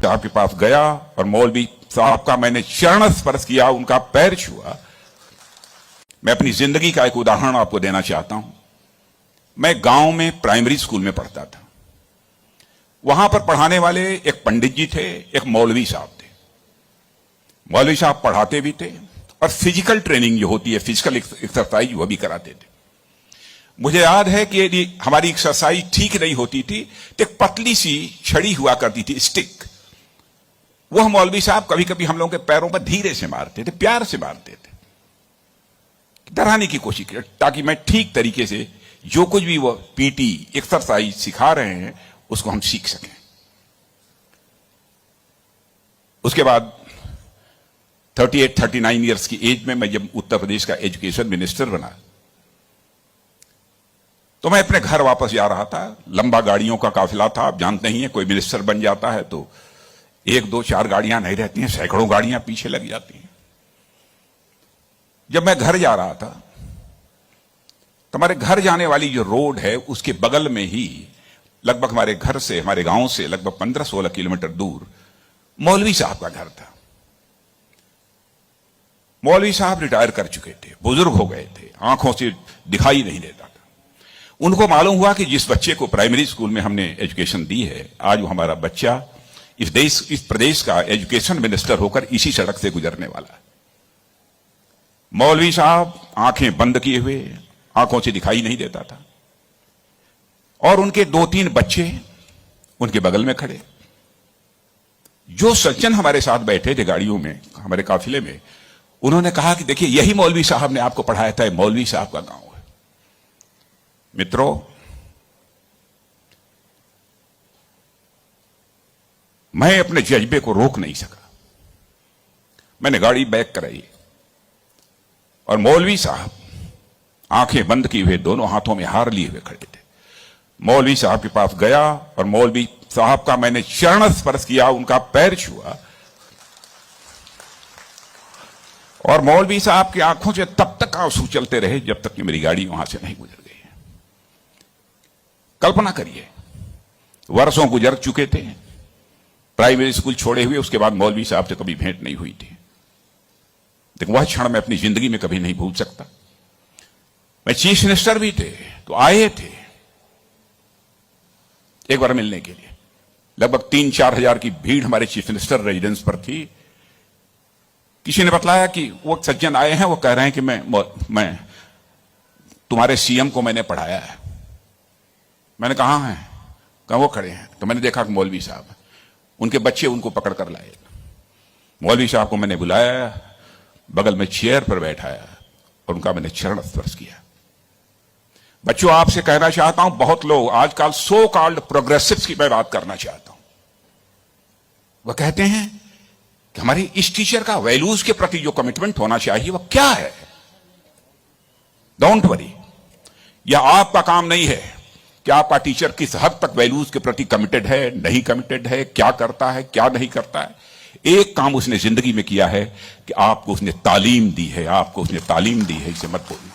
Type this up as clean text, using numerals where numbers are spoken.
साहब के पास गया और मौलवी साहब का मैंने चरण स्पर्श किया, उनका पैर छुआ। मैं अपनी जिंदगी का एक उदाहरण आपको देना चाहता हूं। मैं गांव में प्राइमरी स्कूल में पढ़ता था। वहां पर पढ़ाने वाले एक पंडित जी थे, एक मौलवी साहब थे। मौलवी साहब पढ़ाते भी थे और फिजिकल ट्रेनिंग जो होती है, फिजिकल एक्सरसाइज, वह भी कराते थे। मुझे याद है कि यदि हमारी एक्सरसाइज ठीक नहीं होती थी तो एक पतली सी छड़ी हुआ करती थी, स्टिक। वह मौलवी साहब कभी कभी हम लोगों के पैरों पर धीरे से मारते थे, प्यार से मारते थे, डराने की कोशिश की, ताकि मैं ठीक तरीके से जो कुछ भी वो पीटी एक्सरसाइज सिखा रहे हैं उसको हम सीख सकें। उसके बाद 38-39 ईयर्स की एज में मैं जब उत्तर प्रदेश का एजुकेशन मिनिस्टर बना तो मैं अपने घर वापस जा रहा था। लंबा गाड़ियों का काफिला था। आप जानते ही हैं, कोई मिनिस्टर बन जाता है तो 1, 2, 4 गाड़ियां नहीं रहती हैं, सैकड़ों गाड़ियां पीछे लग जाती हैं। जब मैं घर जा रहा था तो हमारे घर जाने वाली जो रोड है उसके बगल में ही, लगभग हमारे घर से, हमारे गांव से लगभग 15-16 किलोमीटर दूर मौलवी साहब का घर था। मौलवी साहब रिटायर कर चुके थे, बुजुर्ग हो गए थे, आंखों से दिखाई नहीं देता था। उनको मालूम हुआ कि जिस बच्चे को प्राइमरी स्कूल में हमने एजुकेशन दी है, आज वो हमारा बच्चा इस प्रदेश का एजुकेशन मिनिस्टर होकर इसी सड़क से गुजरने वाला है। मौलवी साहब आंखें बंद किए हुए, आंखों से दिखाई नहीं देता था, और उनके 2-3 बच्चे उनके बगल में खड़े। जो सज्जन हमारे साथ बैठे थे गाड़ियों में, हमारे काफिले में, उन्होंने कहा कि देखिए, यही मौलवी साहब ने आपको पढ़ाया था, मौलवी साहब का गांव है। मित्रों, मैं अपने जज्बे को रोक नहीं सका। मैंने गाड़ी बैक कराई और मौलवी साहब आंखें बंद किए हुए, दोनों हाथों में हार लिए हुए खड़े थे। मौलवी साहब के पास गया और मौलवी साहब का मैंने चरण स्पर्श किया, उनका पैर छुआ, और मौलवी साहब की आंखों से तब तक आंसू चलते रहे जब तक कि मेरी गाड़ी वहां से नहीं गुजर गई। कल्पना करिए, वर्षों गुजर चुके थे, प्राइमरी स्कूल छोड़े हुए, उसके बाद मौलवी साहब से कभी भेंट नहीं हुई थी। लेकिन वह क्षण मैं अपनी जिंदगी में कभी नहीं भूल सकता। मैं चीफ मिनिस्टर भी थे तो आए थे एक बार मिलने के लिए। लगभग 3-4 हजार की भीड़ हमारे चीफ मिनिस्टर रेजिडेंस पर थी। किसी ने बतलाया कि वो सज्जन आए हैं, वो कह रहे हैं कि मैं तुम्हारे सीएम को मैंने पढ़ाया है। मैंने कहा है, कहा वो खड़े हैं। तो मैंने देखा कि मौलवी साहब, उनके बच्चे उनको पकड़ कर लाए। मौलवी साहब को मैंने बुलाया, बगल में चेयर पर बैठाया और उनका मैंने चरण स्पर्श किया। बच्चों, आपसे कहना चाहता हूं, बहुत लोग आजकल सो कॉल्ड प्रोग्रेसिव्स की मैं बात करना चाहता हूं। वह कहते हैं कि हमारी इस टीचर का वैल्यूज के प्रति जो कमिटमेंट होना चाहिए वह क्या है। डोंट वरी, यह आपका काम नहीं है कि आपका टीचर किस हद तक वैल्यूज के प्रति कमिटेड है, नहीं कमिटेड है, क्या करता है, क्या नहीं करता है। एक काम उसने जिंदगी में किया है कि आपको उसने तालीम दी है, आपको उसने तालीम दी है, इसे मत भूलना।